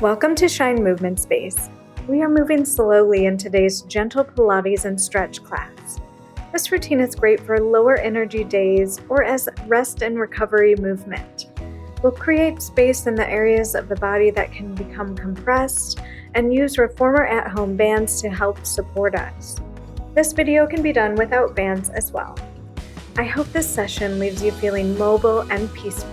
Welcome to Shine Movement Space. We are moving slowly in today's gentle Pilates and stretch class. This routine is great for lower energy days or as rest and recovery movement. We'll create space in the areas of the body that can become compressed and use reformer at-home bands to help support us. This video can be done without bands as well. I hope this session leaves you feeling mobile and peaceful.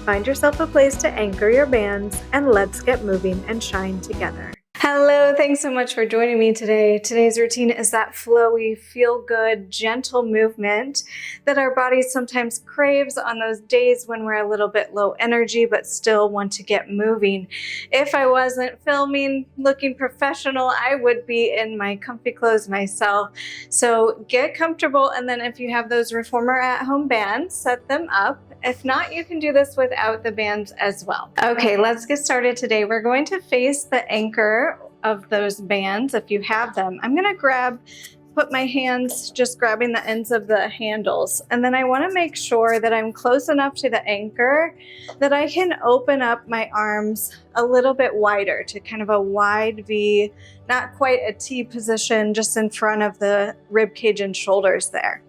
Find yourself a place to anchor your bands, and let's get moving and shine together. Hello, thanks so much for joining me today. Today's routine is that flowy, feel-good, gentle movement that our body sometimes craves on those days when we're a little bit low energy but still want to get moving. If I wasn't filming, looking professional, I would be in my comfy clothes myself. So get comfortable, and then if you have those reformer at-home bands, set them up. If not, you can do this without the bands as well. Okay, let's get started today. We're going to face the anchor of those bands if you have them. I'm gonna put my hands just grabbing the ends of the handles, and then I wanna make sure that I'm close enough to the anchor that I can open up my arms a little bit wider to kind of a wide V, not quite a T position, just in front of the rib cage and shoulders there.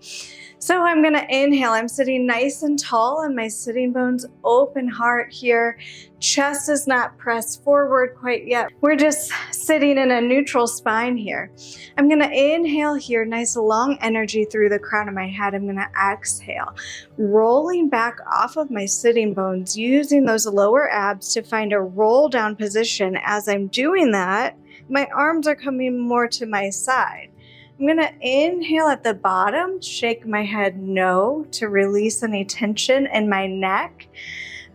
So I'm gonna inhale. I'm sitting nice and tall and my sitting bones open, heart here. Chest is not pressed forward quite yet. We're just sitting in a neutral spine here. I'm gonna inhale here, nice long energy through the crown of my head. I'm gonna exhale, rolling back off of my sitting bones, using those lower abs to find a roll down position. As I'm doing that, my arms are coming more to my side. I'm gonna inhale at the bottom, shake my head no to release any tension in my neck.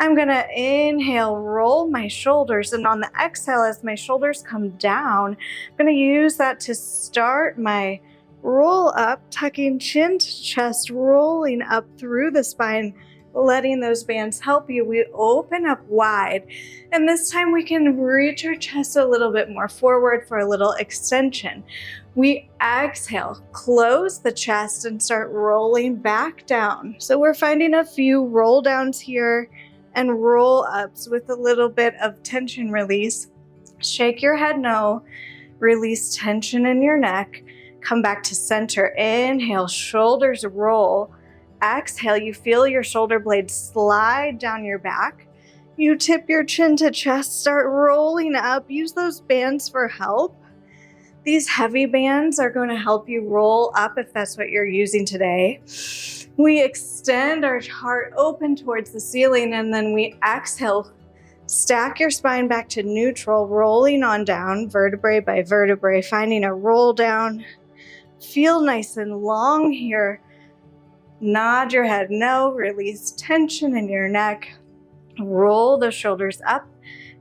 I'm gonna inhale, roll my shoulders, and on the exhale, as my shoulders come down, I'm gonna use that to start my roll up, tucking chin to chest, rolling up through the spine, letting those bands help you. We open up wide, and this time we can reach our chest a little bit more forward for a little extension. We exhale, close the chest, and start rolling back down. So we're finding a few roll downs here and roll ups with a little bit of tension release. Shake your head no, release tension in your neck, come back to center. Inhale, shoulders roll. Exhale, you feel your shoulder blades slide down your back. You tip your chin to chest, start rolling up. Use those bands for help. These heavy bands are going to help you roll up if that's what you're using today. We extend our heart open towards the ceiling, and then we exhale. Stack your spine back to neutral, rolling on down, vertebrae by vertebrae, finding a roll down. Feel nice and long here. Nod your head no, release tension in your neck. Roll the shoulders up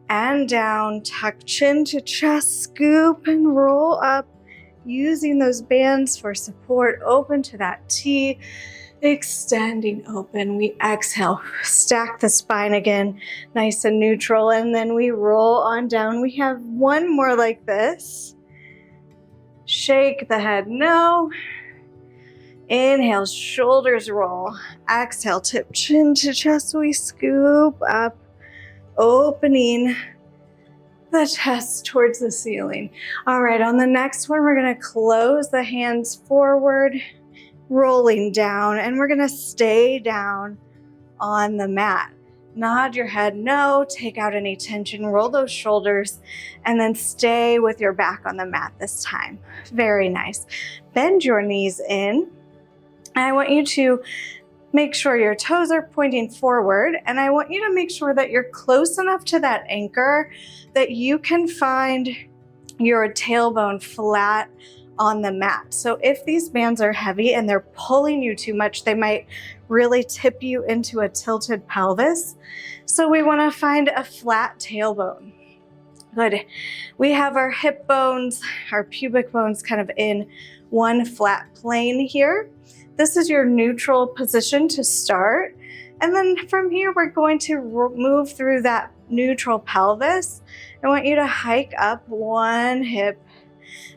and down, tuck chin to chest, scoop and roll up, using those bands for support. Open to that T, extending open. We exhale, stack the spine again, nice and neutral, and then we roll on down. We have one more like this. Shake the head no. Inhale, shoulders roll. Exhale, tip chin to chest. We scoop up, opening the chest towards the ceiling. All right, on the next one, we're gonna close the hands forward, rolling down, and we're gonna stay down on the mat. Nod your head no, take out any tension, roll those shoulders, and then stay with your back on the mat this time. Very nice. Bend your knees in. I want you to make sure your toes are pointing forward, and I want you to make sure that you're close enough to that anchor that you can find your tailbone flat on the mat. So if these bands are heavy and they're pulling you too much, they might really tip you into a tilted pelvis. So we want to find a flat tailbone. Good. We have our hip bones, our pubic bones kind of in one flat plane here. This is your neutral position to start. And then from here, we're going to move through that neutral pelvis. I want you to hike up one hip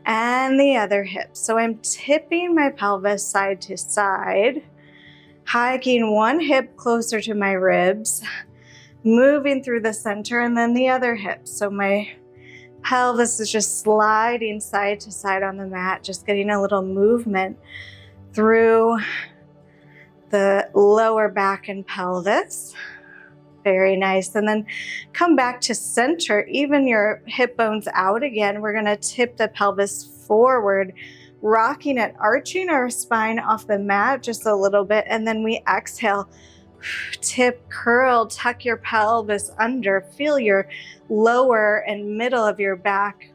and the other hip. So I'm tipping my pelvis side to side, hiking one hip closer to my ribs, moving through the center and then the other hip. So my pelvis is just sliding side to side on the mat, just getting a little movement through the lower back and pelvis. Very nice. And then come back to center, even your hip bones out again. We're gonna tip the pelvis forward, rocking it, arching our spine off the mat just a little bit. And then we exhale, tip, curl, tuck your pelvis under, feel your lower and middle of your back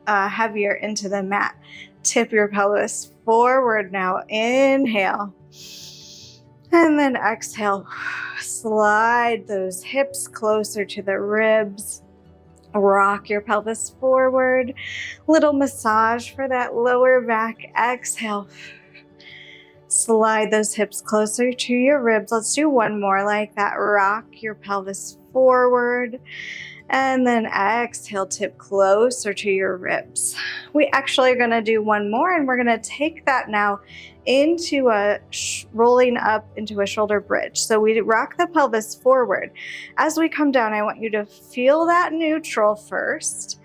heavier into the mat. Tip your pelvis forward now, inhale. And then exhale, slide those hips closer to the ribs. Rock your pelvis forward. Little massage for that lower back. Exhale. Slide those hips closer to your ribs. Let's do one more like that. Rock your pelvis forward. And then exhale, tip closer to your ribs. We actually are going to do one more, and we're going to take that now into a rolling up into a shoulder bridge. So we rock the pelvis forward. As we come down, I want you to feel that neutral first.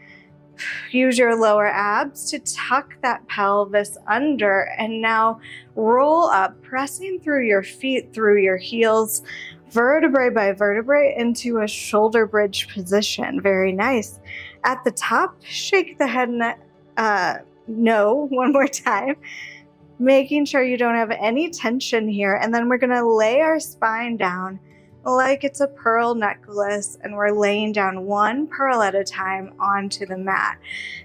Use your lower abs to tuck that pelvis under, and now roll up, pressing through your feet, through your heels, vertebrae by vertebrae into a shoulder bridge position. Very nice. At the top, shake the head no one more time, making sure you don't have any tension here. And then we're going to lay our spine down like it's a pearl necklace, and we're laying down one pearl at a time onto the mat.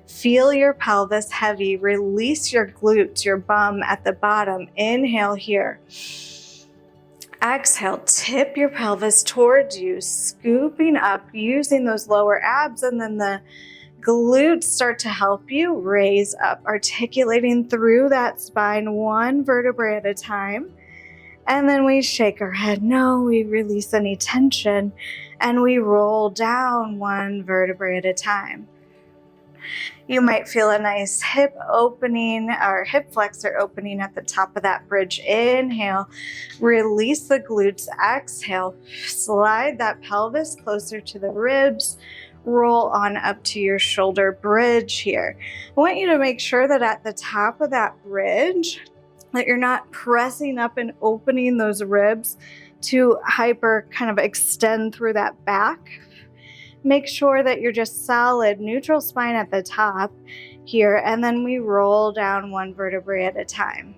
Feel your pelvis heavy. Release your glutes, your bum at the bottom. Inhale here. Exhale, tip your pelvis towards you, scooping up, using those lower abs, and then the glutes start to help you raise up, articulating through that spine one vertebrae at a time. And then we shake our head no, we release any tension, and we roll down one vertebrae at a time. You might feel a nice hip opening or hip flexor opening at the top of that bridge. Inhale, release the glutes. Exhale, slide that pelvis closer to the ribs. Roll on up to your shoulder bridge here. I want you to make sure that at the top of that bridge, that you're not pressing up and opening those ribs to hyper kind of extend through that back. Make sure that you're just solid, neutral spine at the top here, and then we roll down one vertebrae at a time.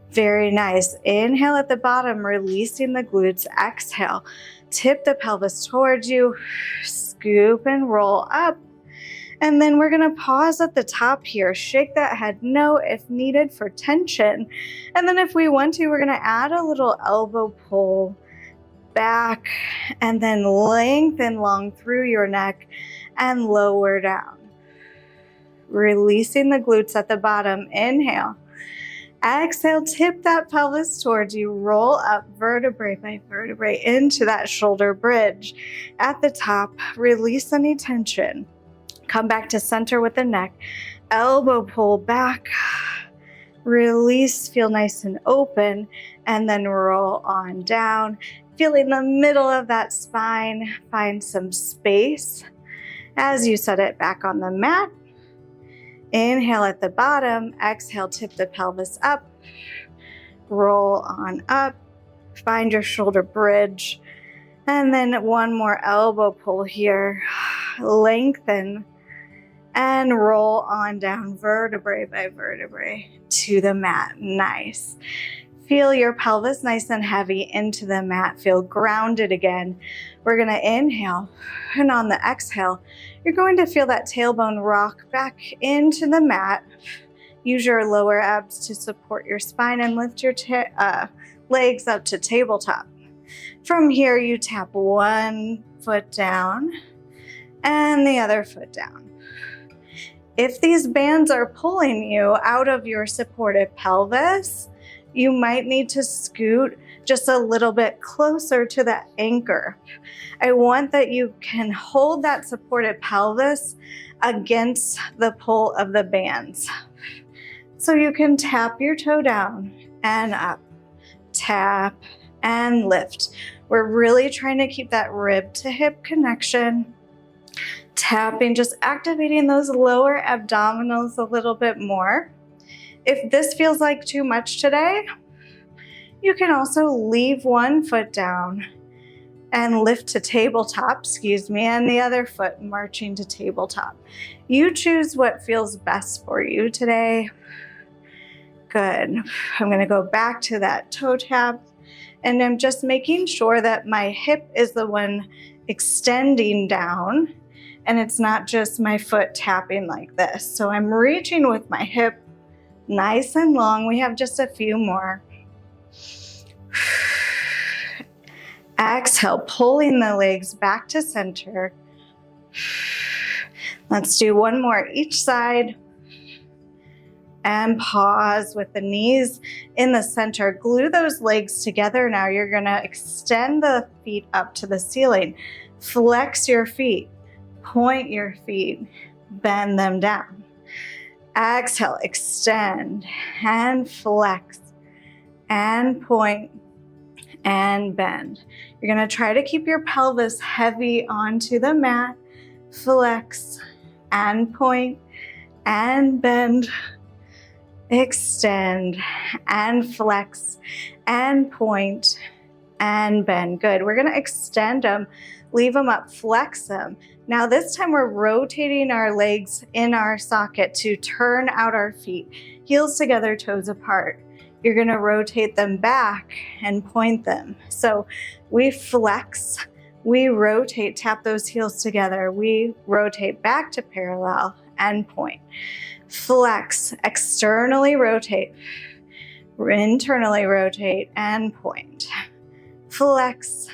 Very nice. Inhale at the bottom, releasing the glutes. Exhale, tip the pelvis towards you, scoop and roll up. And then we're going to pause at the top here. Shake that head no if needed for tension. And then if we want to, we're going to add a little elbow pull back, and then lengthen long through your neck and lower down. Releasing the glutes at the bottom. Inhale. Exhale, tip that pelvis towards you. Roll up vertebrae by vertebrae into that shoulder bridge. At the top, release any tension. Come back to center with the neck. Elbow pull back. Release, feel nice and open, and then roll on down. Feeling the middle of that spine, find some space as you set it back on the mat. Inhale at the bottom, exhale, tip the pelvis up, roll on up, find your shoulder bridge, and then one more elbow pull here. Lengthen and roll on down vertebrae by vertebrae to the mat. Nice. Feel your pelvis nice and heavy into the mat. Feel grounded again. We're going to inhale, and on the exhale, you're going to feel that tailbone rock back into the mat. Use your lower abs to support your spine and lift your legs up to tabletop. From here, you tap one foot down and the other foot down. If these bands are pulling you out of your supported pelvis, you might need to scoot just a little bit closer to the anchor. I want that you can hold that supported pelvis against the pull of the bands. So you can tap your toe down and up, tap and lift. We're really trying to keep that rib to hip connection. Tapping, just activating those lower abdominals a little bit more. If this feels like too much today, you can also leave one foot down and lift to tabletop, and the other foot marching to tabletop. You choose what feels best for you today. Good. I'm gonna go back to that toe tap, and I'm just making sure that my hip is the one extending down, and it's not just my foot tapping like this. So I'm reaching with my hip nice and long. We have just a few more. Exhale, pulling the legs back to center. Let's do one more each side. And pause with the knees in the center. Glue those legs together now. You're gonna extend the feet up to the ceiling. Flex your feet, point your feet, bend them down. Exhale, extend and flex and point and bend. You're gonna try to keep your pelvis heavy onto the mat. Flex and point and bend. Extend and flex and point and bend. Good. We're gonna extend them, leave them up, flex them. Now this time we're rotating our legs in our socket to turn out our feet. Heels together, toes apart. You're gonna rotate them back and point them. So we flex, we rotate, tap those heels together. We rotate back to parallel and point. Flex, externally rotate, internally rotate and point. Flex,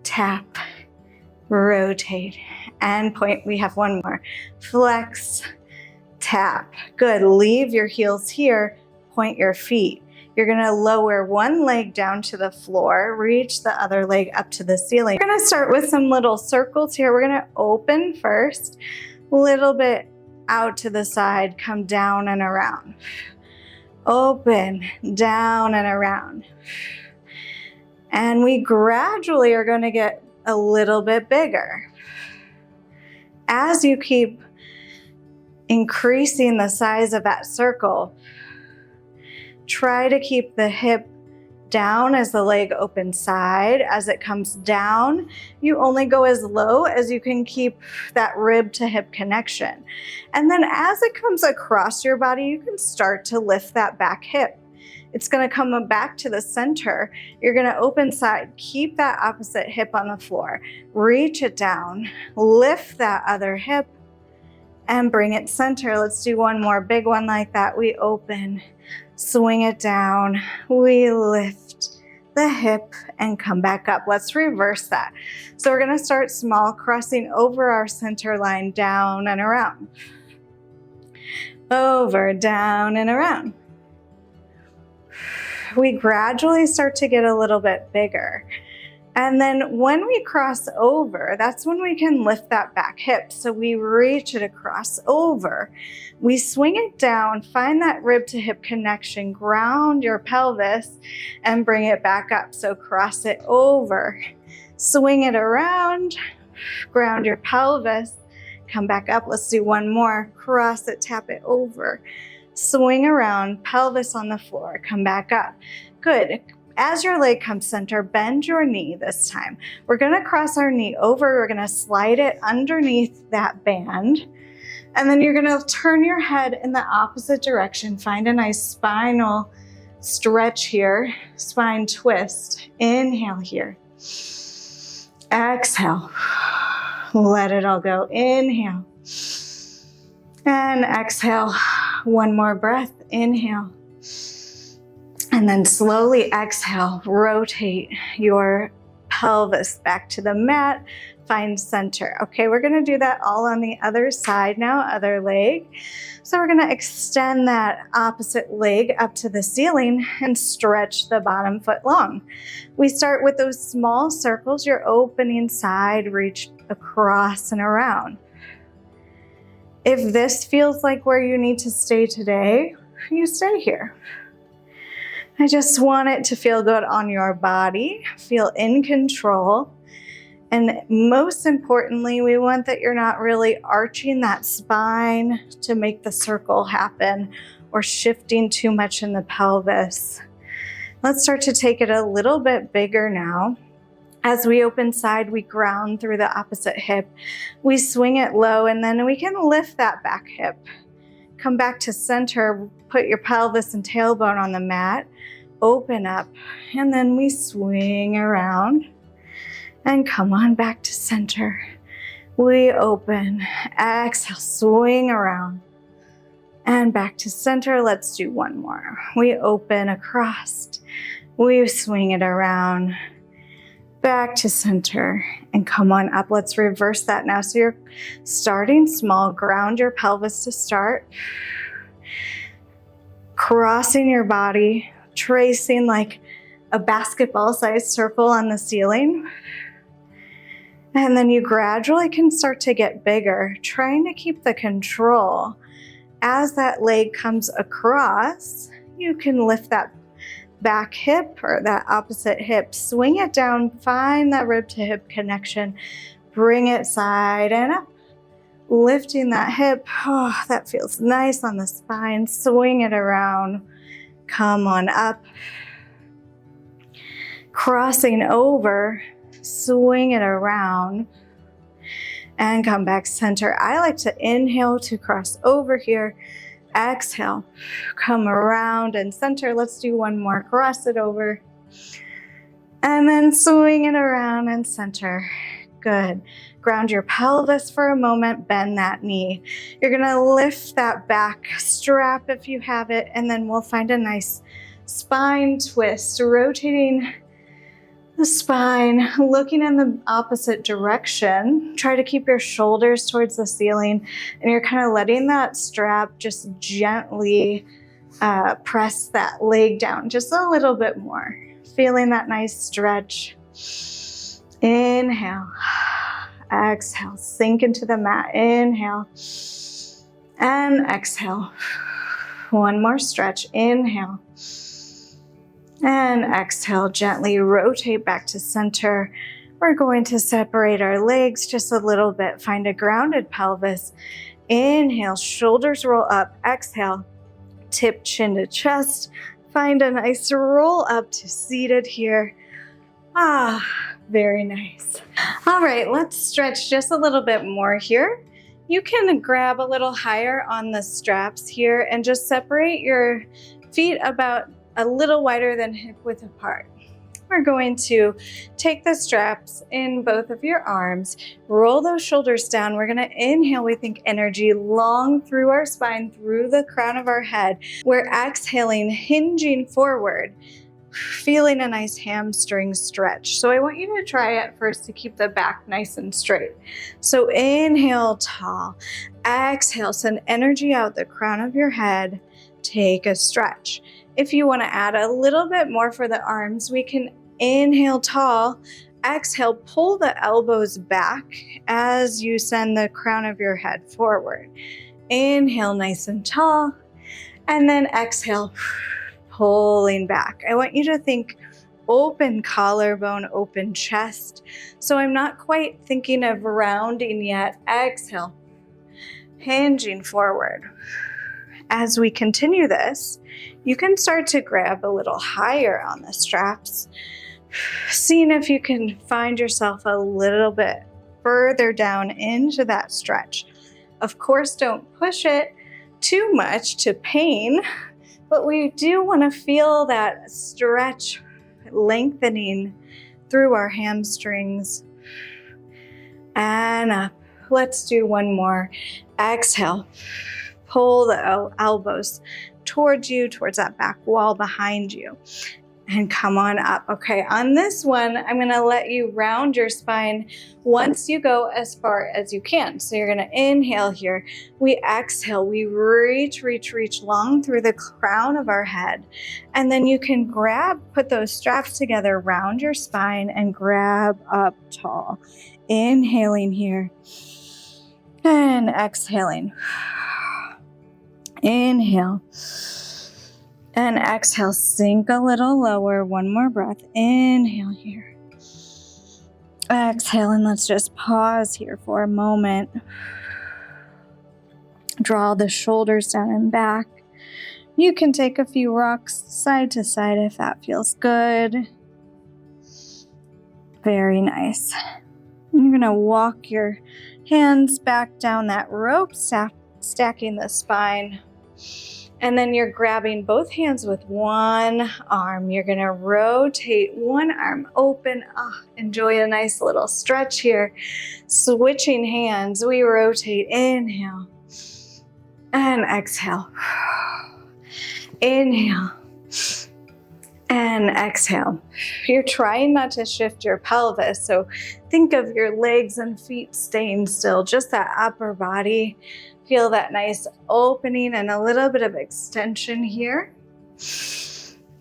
tap, rotate and point. We have one more. Flex, tap. Good. Leave your heels here. Point your feet. You're gonna lower one leg down to the floor, reach the other leg up to the ceiling. We're gonna start with some little circles here. We're gonna open first, little bit out to the side, come down and around. Open, down and around. And we gradually are gonna get a little bit bigger. As you keep increasing the size of that circle, try to keep the hip down as the leg opens side. As it comes down, you only go as low as you can keep that rib to hip connection. And then as it comes across your body, you can start to lift that back hip. It's gonna come back to the center. You're gonna open side, keep that opposite hip on the floor, reach it down, lift that other hip and bring it center. Let's do one more big one like that. We open, swing it down, we lift the hip and come back up. Let's reverse that. So we're gonna start small, crossing over our center line, down and around. Over, down and around. We gradually start to get a little bit bigger. And then when we cross over, that's when we can lift that back hip. So we reach it across over. We swing it down, find that rib to hip connection, ground your pelvis and bring it back up. So cross it over, swing it around, ground your pelvis, come back up. Let's do one more. Cross it, tap it over, swing around, pelvis on the floor, come back up. Good. As your leg comes center, bend your knee this time. We're gonna cross our knee over. We're gonna slide it underneath that band. And then you're gonna turn your head in the opposite direction. Find a nice spinal stretch here, spine twist. Inhale here. Exhale. Let it all go. Inhale. And exhale. One more breath. Inhale. And then slowly exhale, rotate your pelvis back to the mat, find center. Okay, we're gonna do that all on the other side now, other leg. So we're gonna extend that opposite leg up to the ceiling and stretch the bottom foot long. We start with those small circles, your opening side, reach across and around. If this feels like where you need to stay today, you stay here. I just want it to feel good on your body, feel in control. And most importantly, we want that you're not really arching that spine to make the circle happen or shifting too much in the pelvis. Let's start to take it a little bit bigger now. As we open side, we ground through the opposite hip. We swing it low, and then we can lift that back hip. Come back to center, put your pelvis and tailbone on the mat, open up, and then we swing around. And come on back to center. We open, exhale, swing around. And back to center, let's do one more. We open across, we swing it around, back to center, and come on up. Let's reverse that now. So you're starting small, ground your pelvis to start. Crossing your body, tracing like a basketball-sized circle on the ceiling. And then you gradually can start to get bigger, trying to keep the control. As that leg comes across, you can lift that back hip or that opposite hip, swing it down, find that rib to hip connection, bring it side and up, lifting that hip. Oh, that feels nice on the spine. Swing it around, come on up, crossing over, swing it around, and come back center. I like to inhale to cross over here. Exhale, come around and center. Let's do one more. Cross it over. And then swing it around and center. Good. Ground your pelvis for a moment. Bend that knee. You're going to lift that back strap if you have it. And then we'll find a nice spine twist, rotating the spine, looking in the opposite direction. Try to keep your shoulders towards the ceiling, and you're kind of letting that strap just gently press that leg down just a little bit more. Feeling that nice stretch. Inhale, exhale, sink into the mat. Inhale and exhale. One more stretch. Inhale. And exhale, gently rotate back to center. We're going to separate our legs just a little bit. Find a grounded pelvis. Inhale, shoulders roll up. Exhale, tip chin to chest. Find a nice roll up to seated here. Ah, very nice. All right, let's stretch just a little bit more here. You can grab a little higher on the straps here and just separate your feet about a little wider than hip width apart. We're going to take the straps in both of your arms, roll those shoulders down. We're gonna inhale, we think energy long through our spine, through the crown of our head. We're exhaling, hinging forward, feeling a nice hamstring stretch. So I want you to try at first to keep the back nice and straight. So inhale, tall. Exhale, send energy out the crown of your head. Take a stretch. If you want to add a little bit more for the arms, we can inhale tall, exhale, pull the elbows back as you send the crown of your head forward. Inhale, nice and tall, and then exhale, pulling back. I want you to think open collarbone, open chest. So I'm not quite thinking of rounding yet. Exhale, hinging forward. As we continue this, you can start to grab a little higher on the straps, seeing if you can find yourself a little bit further down into that stretch. Of course, don't push it too much to pain, but we do want to feel that stretch lengthening through our hamstrings. And up. Let's do one more. Exhale. Pull the elbows towards you, towards that back wall behind you, and come on up. Okay, on this one, I'm gonna let you round your spine once you go as far as you can. So you're gonna inhale here, we exhale, we reach long through the crown of our head. And then you can put those straps together, round your spine, and grab up tall. Inhaling here, and exhaling. Inhale, And exhale, sink a little lower. One more breath. Inhale here. Exhale, and let's just pause here for a moment. Draw the shoulders down and back. You can take a few rocks side to side if that feels good. Very nice. You're going to walk your hands back down that rope, stacking the spine. And then you're grabbing both hands with one arm. You're going to rotate one arm open. Enjoy a nice little stretch here. Switching hands, we rotate. Inhale and exhale. Inhale and exhale. You're trying not to shift your pelvis, so think of your legs and feet staying still, just that upper body. Feel that nice opening and a little bit of extension here.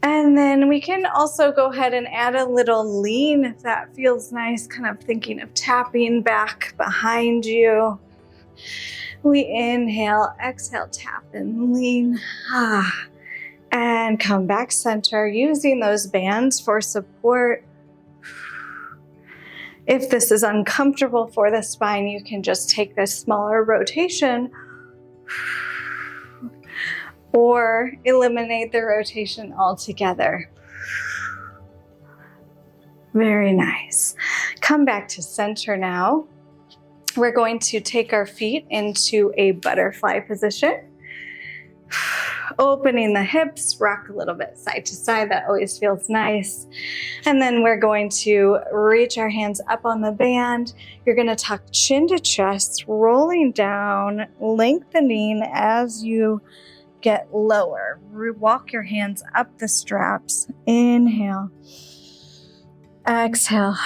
And then we can also go ahead and add a little lean if that feels nice, kind of thinking of tapping back behind you. We inhale, exhale, tap and lean. And come back center, using those bands for support. If this is uncomfortable for the spine, you can just take this smaller rotation or eliminate the rotation altogether. Very nice. Come back to center now. We're going to take our feet into a butterfly position. Opening the hips, rock a little bit side to side. That always feels nice. And then we're going to reach our hands up on the band. You're going to tuck chin to chest, rolling down, lengthening as you get lower. Walk your hands up the straps. Inhale. Exhale.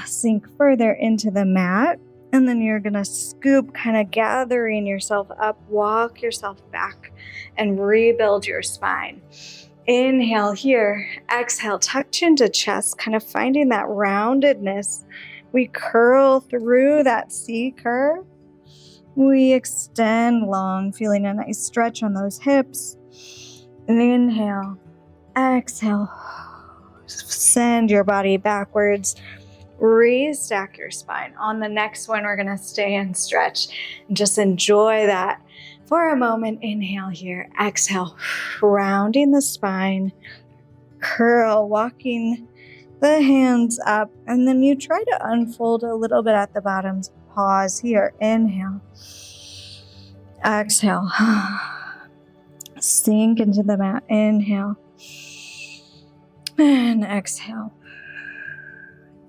Sink further into the mat. And then you're going to scoop, kind of gathering yourself up, walk yourself back, and rebuild your spine. Inhale here. Exhale, tuck chin to chest, kind of finding that roundedness. We curl through that C curve. We extend long, feeling a nice stretch on those hips. Inhale. Exhale. Send your body backwards. Restack your spine. On the next one, we're going to stay and stretch and just enjoy that for a moment. Inhale here. Exhale, rounding the spine. Curl, walking the hands up. And then you try to unfold a little bit at the bottom. Pause here. Inhale. Exhale. Sink into the mat. Inhale. And exhale.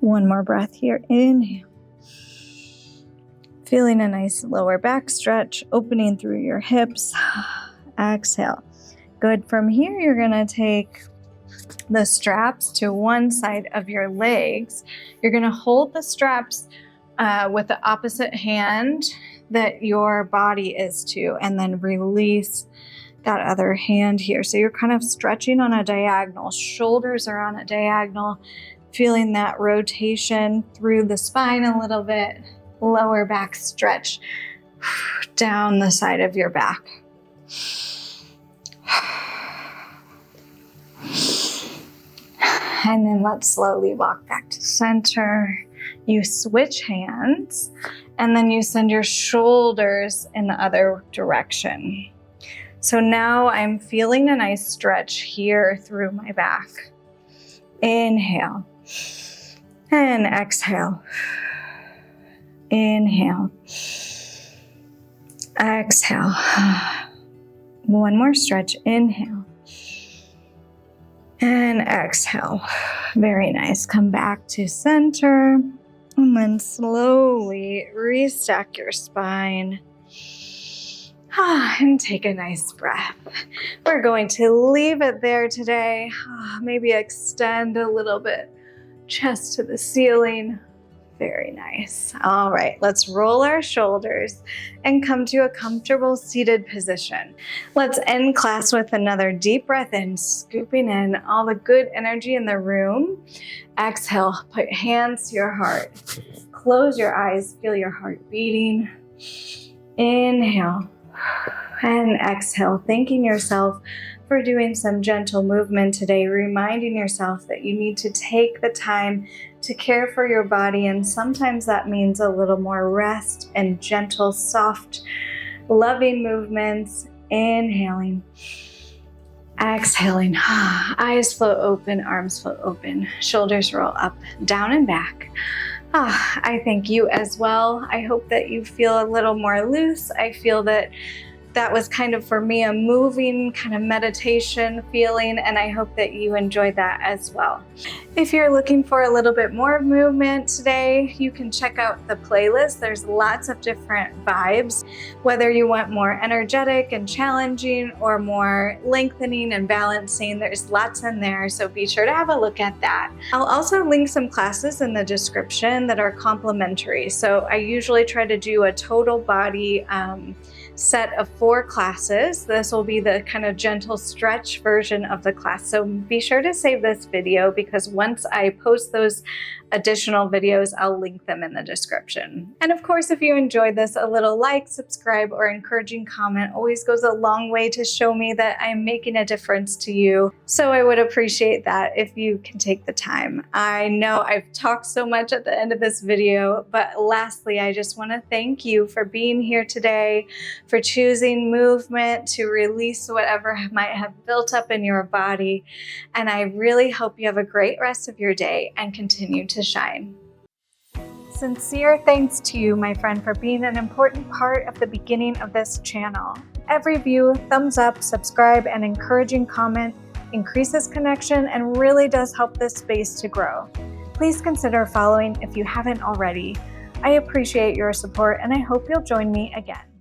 One more breath here. Inhale. Feeling a nice lower back stretch, opening through your hips. Exhale. Good. From here, you're going to take the straps to one side of your legs. You're going to hold the straps with the opposite hand that your body is to, and then release that other hand here. So you're kind of stretching on a diagonal. Shoulders are on a diagonal. Feeling that rotation through the spine a little bit. Lower back stretch down the side of your back. And then let's slowly walk back to center. You switch hands, and then you send your shoulders in the other direction. So now I'm feeling a nice stretch here through my back. Inhale. And exhale. Inhale. Exhale. One more stretch. Inhale. And exhale. Very nice. Come back to center. And then slowly restack your spine. And take a nice breath. We're going to leave it there today. Maybe extend a little bit. Chest to the ceiling. Very nice. All right, let's roll our shoulders and come to a comfortable seated position. Let's end class with another deep breath in, scooping in all the good energy in the room. Exhale, put hands to your heart. Close your eyes, feel your heart beating. Inhale and exhale, thanking yourself for doing some gentle movement today, reminding yourself that you need to take the time to care for your body, and sometimes that means a little more rest and gentle, soft, loving movements. Inhaling, exhaling, eyes float open, arms float open, shoulders roll up, down and back. I thank you as well. I hope that you feel a little more loose. I feel that was kind of, for me, a moving kind of meditation feeling, and I hope that you enjoyed that as well. If you're looking for a little bit more movement today, you can check out the playlist. There's lots of different vibes, whether you want more energetic and challenging or more lengthening and balancing. There's lots in there, so be sure to have a look at that. I'll also link some classes in the description that are complimentary. So I usually try to do a total body set of 4 classes. This will be the kind of gentle stretch version of the class. So be sure to save this video, because once I post those additional videos, I'll link them in the description. And of course, if you enjoyed this, a little like, subscribe, or encouraging comment always goes a long way to show me that I'm making a difference to you. So I would appreciate that if you can take the time. I know I've talked so much at the end of this video, but lastly, I just want to thank you for being here today, for choosing movement to release whatever might have built up in your body. And I really hope you have a great rest of your day and continue to shine. Sincere thanks to you, my friend, for being an important part of the beginning of this channel. Every view, thumbs up, subscribe, and encouraging comment increases connection and really does help this space to grow. Please consider following if you haven't already. I appreciate your support, and I hope you'll join me again.